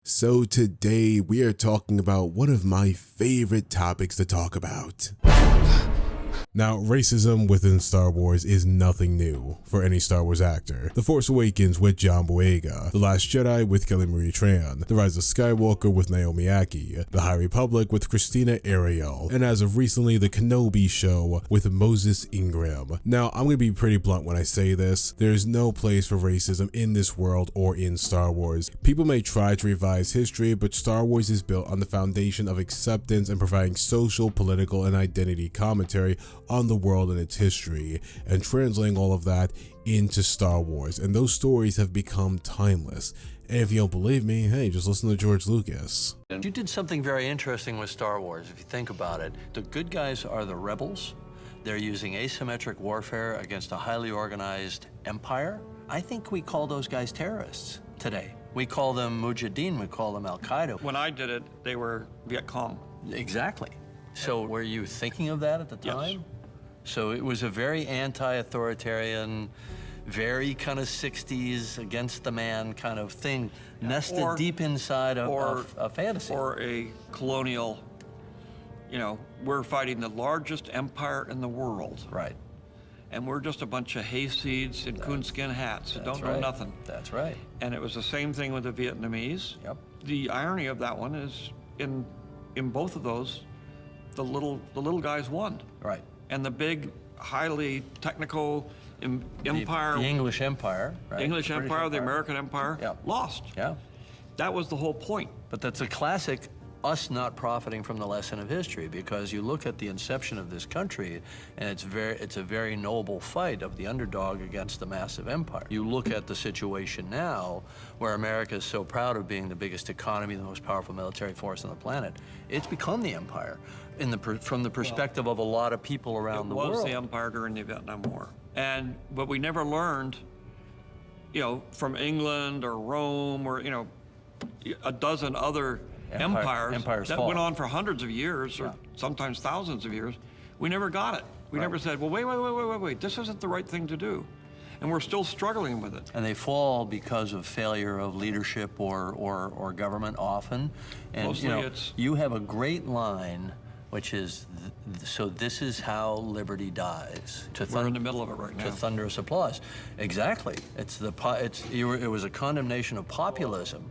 So today we are talking about one of my favorite topics to talk about. Now, racism within Star Wars is nothing new for any Star Wars actor. The Force Awakens with John Boyega, The Last Jedi with Marie Tran, The Rise of Skywalker with Naomi Ackie, The High Republic with Christina Ariel, and as of recently, The Kenobi Show with Moses Ingram. Now, I'm going to be pretty blunt when I say this. There's no place for racism in this world or in Star Wars. People may try to revise history, but Star Wars is built on the foundation of acceptance and providing social, political, and identity commentary on the world and its history, and translating all of that into Star Wars, and those stories have become timeless. And if you don't believe me, hey, just listen to George Lucas. You did something very interesting with Star Wars, if you think about it. The good guys are the rebels. They're using asymmetric warfare against a highly organized empire. I think we call those guys terrorists today. We call them Mujahideen, we call them Al-Qaeda. When I did it, they were Viet Cong. Exactly. So were you thinking of that at the time? Yes. So it was a very anti-authoritarian, very kind of 60s against the man kind of thing, nested deep inside of a fantasy. Or a colonial, we're fighting the largest empire in the world. Right. And we're just a bunch of hayseeds in coonskin hats that don't know nothing. That's right. And it was the same thing with the Vietnamese. Yep. The irony of that one is in both of those, the little guys won. Right. And the big, highly technical empire, the English Empire, right? the English Empire, the American Empire, lost. Yeah. That was the whole point. But that's a classic us not profiting from the lesson of history, because you look at the inception of this country, and it's a very noble fight of the underdog against the massive empire. You look at the situation now, where America is so proud of being the biggest economy, the most powerful military force on the planet. It's become the empire from the perspective of a lot of people around the world. It was the empire during the Vietnam War. But we never learned, from England or Rome or, a dozen other empires that went on for hundreds of years or sometimes thousands of years. We never got it. We never said, well, wait, this isn't the right thing to do. And we're still struggling with it. And they fall because of failure of leadership or government often. And Mostly you have a great line, which is, so this is how liberty dies. We're in the middle of it right now. To thunderous applause. Exactly. It was a condemnation of populism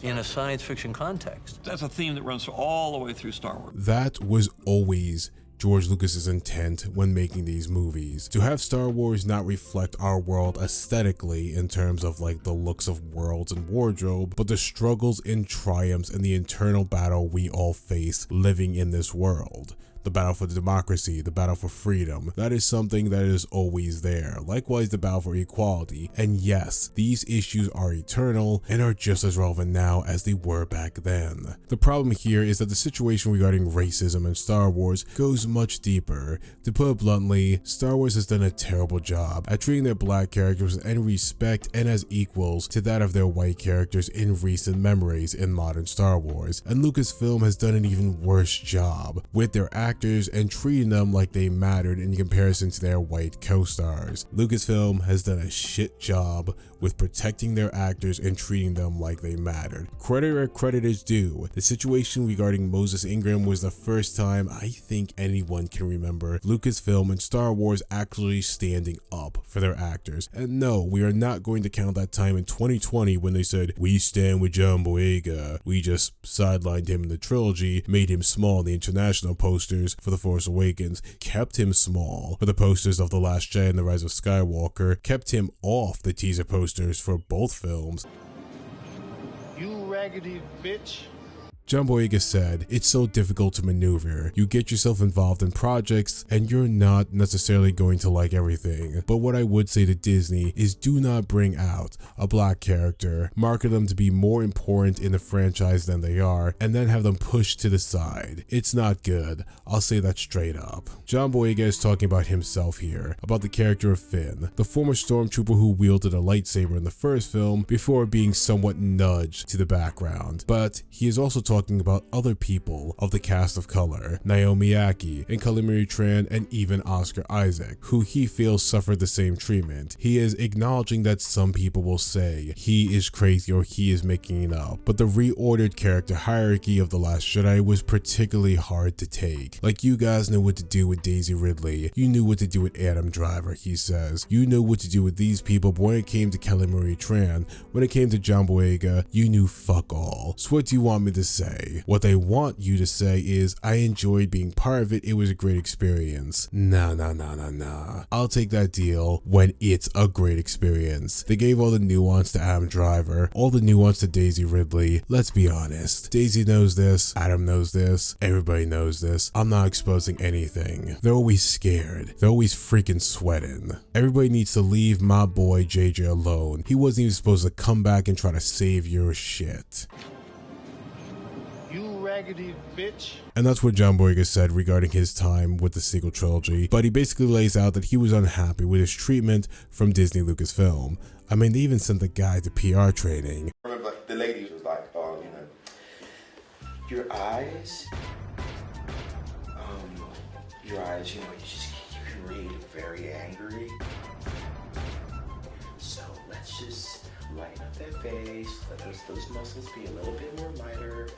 in a science fiction context. That's a theme that runs all the way through Star Wars. That was always George Lucas's intent when making these movies, to have Star Wars not reflect our world aesthetically in terms of like the looks of worlds and wardrobe, but the struggles and triumphs and the internal battle we all face living in this world. The battle for democracy, the battle for freedom, that is something that is always there. Likewise, the battle for equality. And yes, these issues are eternal and are just as relevant now as they were back then. The problem here is that the situation regarding racism in Star Wars goes much deeper. To put it bluntly, Star Wars has done a terrible job at treating their black characters with any respect and as equals to that of their white characters in recent memories in modern Star Wars. And Lucasfilm has done an even worse job with their actors and treating them like they mattered in comparison to their white co-stars. Lucasfilm has done a shit job with protecting their actors and treating them like they mattered. Credit where credit is due. The situation regarding Moses Ingram was the first time I think anyone can remember Lucasfilm and Star Wars actually standing up for their actors. And no, we are not going to count that time in 2020 when they said, "We stand with John Boyega." We just sidelined him in the trilogy, made him small in the international posters for The Force Awakens, kept him small for the posters of The Last Jedi and The Rise of Skywalker, kept him off the teaser posters for both films. You raggedy bitch. John Boyega said, "It's so difficult to maneuver. You get yourself involved in projects and you're not necessarily going to like everything. But what I would say to Disney is do not bring out a black character, market them to be more important in the franchise than they are, and then have them pushed to the side. It's not good. I'll say that straight up." John Boyega is talking about himself here, about the character of Finn, the former stormtrooper who wielded a lightsaber in the first film before being somewhat nudged to the background. But he is also talking talking about other people of the cast of color, Naomi Aki and Marie Tran, and even Oscar Isaac, who he feels suffered the same treatment. He is acknowledging that some people will say he is crazy or he is making it up, but the reordered character hierarchy of The Last Jedi was particularly hard to take. Like, you guys knew what to do with Daisy Ridley, you knew what to do with Adam Driver, he says. You knew what to do with these people, but when it came to Marie Tran, when it came to John Boyega, you knew fuck all. So what do you want me to say? What they want you to say is, I enjoyed being part of it, it was a great experience. Nah. I'll take that deal when it's a great experience. They gave all the nuance to Adam Driver, all the nuance to Daisy Ridley. Let's be honest. Daisy knows this, Adam knows this, everybody knows this. I'm not exposing anything. They're always scared. They're always freaking sweating. Everybody needs to leave my boy JJ alone. He wasn't even supposed to come back and try to save your shit. You raggedy bitch. And that's what John Boyega said regarding his time with the sequel trilogy, but he basically lays out that he was unhappy with his treatment from Disney Lucasfilm. I mean, they even sent the guy to PR training. I remember the lady was like, oh, your eyes, you can read very angry. So let's just lighten up that face, let those muscles be a little bit more lighter,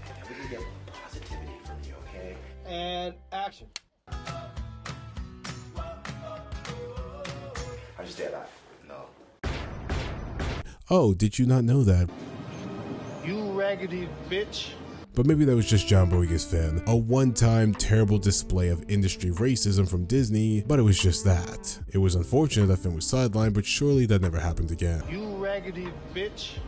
and then we can get more positivity from you, okay? And action. I just did that. No. Oh, did you not know that? You raggedy bitch. But maybe that was just John Boyega's fin. A one-time terrible display of industry racism from Disney, but it was just that. It was unfortunate that Finn was sidelined, but surely that never happened again. You raggedy bitch.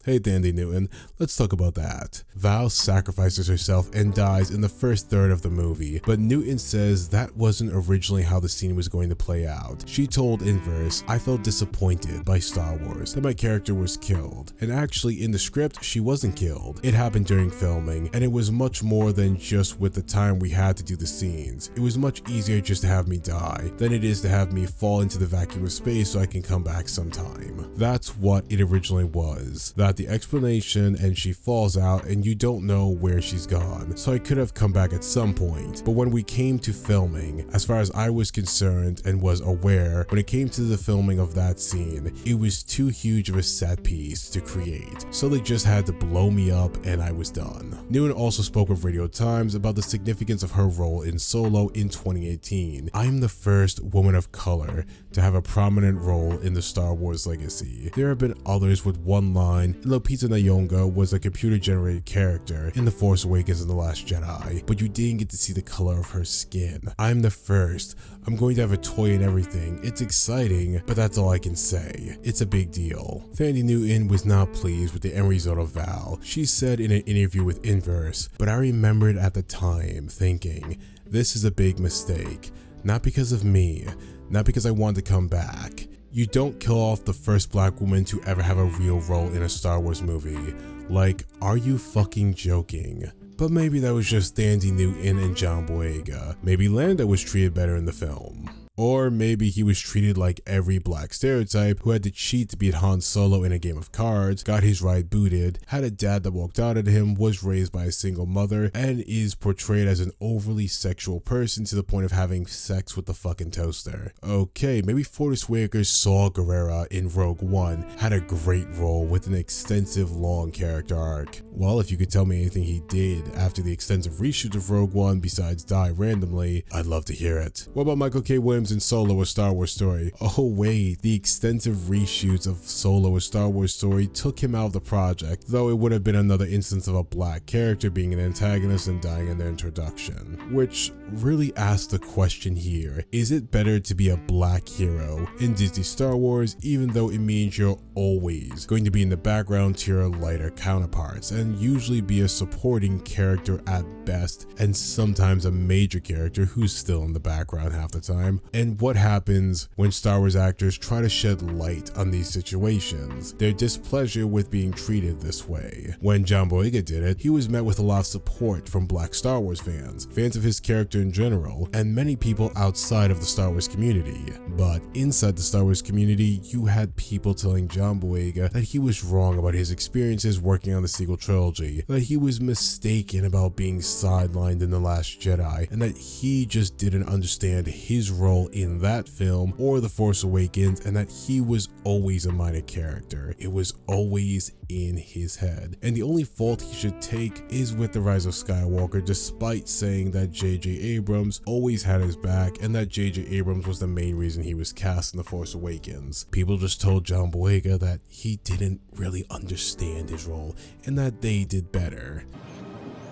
Hey Dandy Newton, let's talk about that. Val sacrifices herself and dies in the first third of the movie, but Newton says that wasn't originally how the scene was going to play out. She told Inverse, I felt disappointed by Star Wars that my character was killed, and actually in the script she wasn't killed. It happened during filming, and it was much more than just with the time we had to do the scenes. It was much easier just to have me die than it is to have me fall into the vacuum of space so I can come back sometime. That's what it originally was. That the explanation and she falls out and you don't know where she's gone, so I could have come back at some point. But when we came to filming, as far as I was concerned and was aware, when it came to the filming of that scene, it was too huge of a set piece to create, so they just had to blow me up and I was done. Newton also spoke with Radio Times about the significance of her role in Solo in 2018. I'm the first woman of color to have a prominent role in the Star Wars legacy. There have been others with one line. Lupita Nyong'o was a computer-generated character in The Force Awakens and The Last Jedi, but you didn't get to see the color of her skin. I'm the first. I'm going to have a toy and everything. It's exciting, but that's all I can say. It's a big deal. Thandie Newton was not pleased with the end result of Val. She said in an interview with Inverse, but I remembered at the time thinking, this is a big mistake. Not because of me, not because I wanted to come back. You don't kill off the first black woman to ever have a real role in a Star Wars movie. Like, are you fucking joking? But maybe that was just Thandie Newton and John Boyega. Maybe Lando was treated better in the film. Or maybe he was treated like every black stereotype who had to cheat to beat Han Solo in a game of cards, got his ride booted, had a dad that walked out at him, was raised by a single mother, and is portrayed as an overly sexual person to the point of having sex with the fucking toaster. Okay, maybe Forrest Whitaker's Saw Gerrera in Rogue One had a great role with an extensive long character arc. Well, if you could tell me anything he did after the extensive reshoot of Rogue One besides die randomly, I'd love to hear it. What about Michael K. Williams in Solo: A Star Wars Story? Oh wait, the extensive reshoots of Solo: A Star Wars Story took him out of the project, though it would have been another instance of a black character being an antagonist and dying in their introduction. Which really asks the question here, is it better to be a black hero in Disney Star Wars even though it means you're always going to be in the background to your lighter counterparts and usually be a supporting character at best and sometimes a major character who's still in the background half the time? And what happens when Star Wars actors try to shed light on these situations? Their displeasure with being treated this way. When John Boyega did it, he was met with a lot of support from Black Star Wars fans of his character in general, and many people outside of the Star Wars community. But inside the Star Wars community, you had people telling John Boyega that he was wrong about his experiences working on the sequel trilogy, that he was mistaken about being sidelined in The Last Jedi, and that he just didn't understand his role in that film or The Force Awakens, and that he was always a minor character. It was always in his head, and the only fault he should take is with The Rise of Skywalker, despite saying that J.J. Abrams always had his back and that J.J. Abrams was the main reason he was cast in The Force Awakens. People just told John Boyega that he didn't really understand his role and that they did better.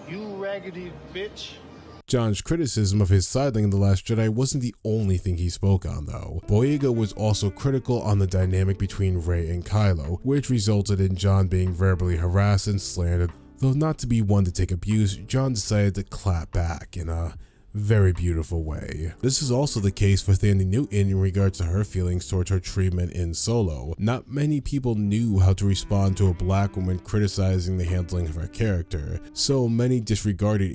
You raggedy bitch. John's criticism of his sidling in The Last Jedi wasn't the only thing he spoke on though. Boyega was also critical on the dynamic between Rey and Kylo, which resulted in John being verbally harassed and slandered. Though not to be one to take abuse, John decided to clap back in a very beautiful way. This is also the case for Thandie Newton in regards to her feelings towards her treatment in Solo. Not many people knew how to respond to a black woman criticizing the handling of her character. So many disregarded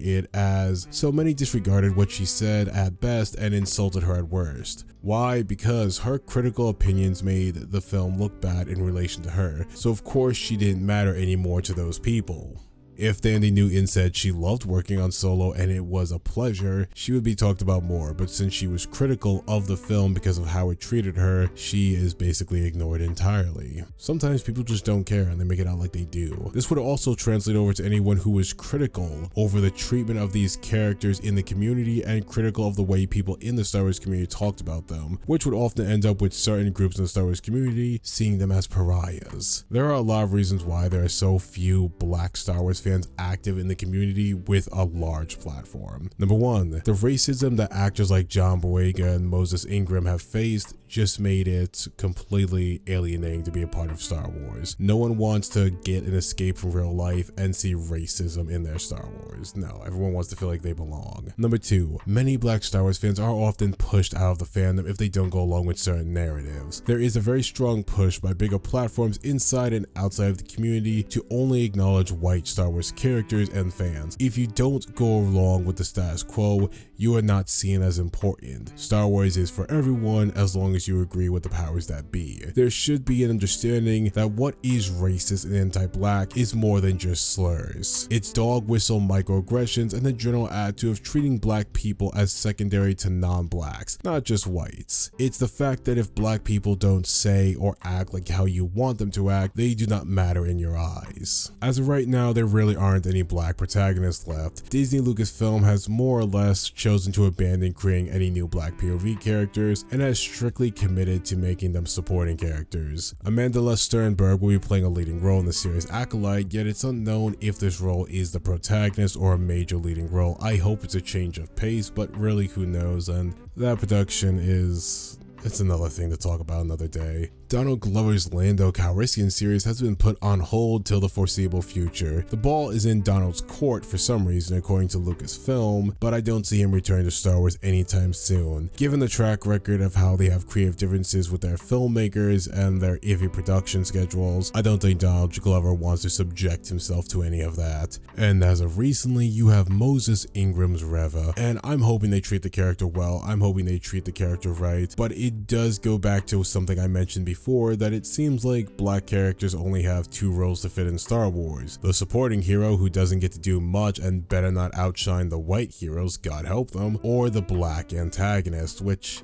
what she said at best and insulted her at worst. Why? Because her critical opinions made the film look bad in relation to her, so of course she didn't matter anymore to those people. If Thandie Newton said she loved working on Solo and it was a pleasure, she would be talked about more, but since she was critical of the film because of how it treated her, she is basically ignored entirely. Sometimes people just don't care and they make it out like they do. This would also translate over to anyone who was critical over the treatment of these characters in the community and critical of the way people in the Star Wars community talked about them, which would often end up with certain groups in the Star Wars community seeing them as pariahs. There are a lot of reasons why there are so few Black Star Wars fans active in the community with a large platform. Number one, the racism that actors like John Boyega and Moses Ingram have faced just made it completely alienating to be a part of Star Wars. No one wants to get an escape from real life and see racism in their Star Wars. No, everyone wants to feel like they belong. Number two, many Black Star Wars fans are often pushed out of the fandom if they don't go along with certain narratives. There is a very strong push by bigger platforms inside and outside of the community to only acknowledge white Star Wars characters and fans. If you don't go along with the status quo, you are not seen as important. Star Wars is for everyone as long as you agree with the powers that be. There should be an understanding that what is racist and anti-black is more than just slurs. It's dog whistle microaggressions and the general attitude of treating black people as secondary to non-blacks, not just whites. It's the fact that if black people don't say or act like how you want them to act, they do not matter in your eyes. As of right now, there really aren't any black protagonists left. Disney Lucasfilm has more or less chosen to abandon creating any new black POV characters and has strictly committed to making them supporting characters. Amanda Sternberg will be playing a leading role in the series Acolyte, yet it's unknown if this role is the protagonist or a major leading role. I hope it's a change of pace, but really who knows, and that production it's another thing to talk about another day. Donald Glover's Lando Calrissian series has been put on hold till the foreseeable future. The ball is in Donald's court for some reason according to Lucasfilm, but I don't see him returning to Star Wars anytime soon. Given the track record of how they have creative differences with their filmmakers and their iffy production schedules, I don't think Donald Glover wants to subject himself to any of that. And as of recently, you have Moses Ingram's Reva, and I'm hoping they treat the character well, I'm hoping they treat the character right, but it does go back to something I mentioned before, that it seems like black characters only have two roles to fit in Star Wars. The supporting hero who doesn't get to do much and better not outshine the white heroes, God help them, or the black antagonist,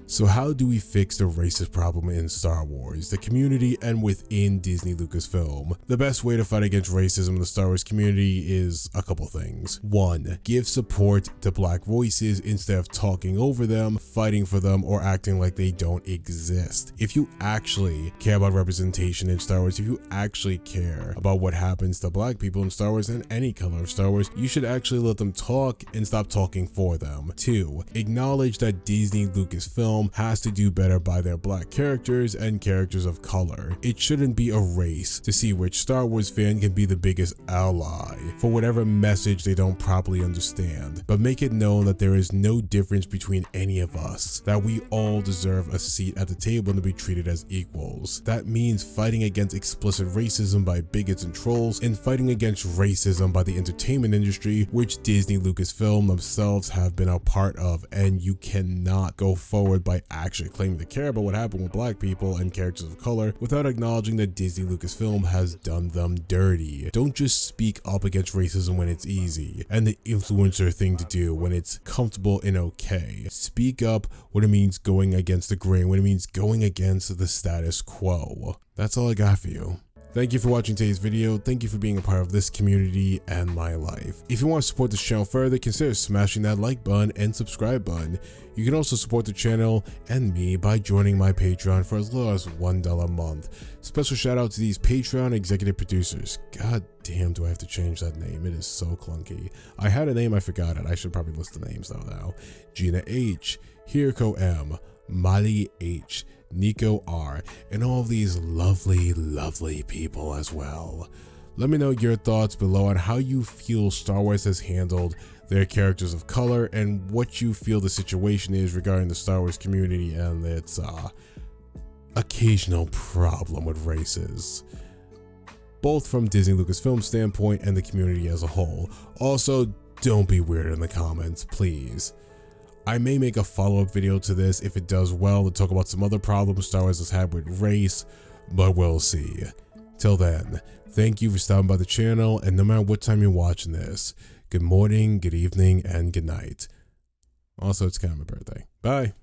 so how do we fix the racist problem in Star Wars, the community, and within Disney Lucasfilm? The best way to fight against racism in the Star Wars community is a couple things. 1. Give support to black voices instead of talking over them, fighting for them, or acting like they don't don't exist. If you actually care about representation in Star Wars, if you actually care about what happens to black people in Star Wars and any color of Star Wars, you should actually let them talk and stop talking for them. 2. Acknowledge that Disney Lucasfilm has to do better by their black characters and characters of color. It shouldn't be a race to see which Star Wars fan can be the biggest ally for whatever message they don't properly understand, but make it known that there is no difference between any of us, that we all deserve a seat at the table and to be treated as equals. That means fighting against explicit racism by bigots and trolls, and fighting against racism by the entertainment industry, which Disney Lucasfilm themselves have been a part of. And you cannot go forward by actually claiming to care about what happened with black people and characters of color without acknowledging that Disney Lucasfilm has done them dirty. Don't just speak up against racism when it's easy and the influencer thing to do when it's comfortable and okay. Speak up when it means going against the grain, when it means going against the status quo. That's all I got for you. Thank you for watching today's video. Thank you for being a part of this community and my life. If you want to support this channel further, consider smashing that like button and subscribe button. You can also support the channel and me by joining my Patreon for as low as $1 a month. Special shout out to these Patreon executive producers. God damn, do I have to change that name? It is so clunky. I had a name, I forgot it. I should probably list the names though now. Gina H, Hirko M, Mali H, Nico R, and all of these lovely people as well. Let me know your thoughts below on how you feel Star Wars has handled their characters of color and what you feel the situation is regarding the Star Wars community and its occasional problem with races, both from Disney Lucasfilm standpoint and the community as a whole. Also, don't be weird in the comments, please. I may make a follow-up video to this if it does well to talk about some other problems Star Wars has had with race, but we'll see. Till then, thank you for stopping by the channel, and no matter what time you're watching this, good morning, good evening, and good night. Also, it's kind of my birthday. Bye.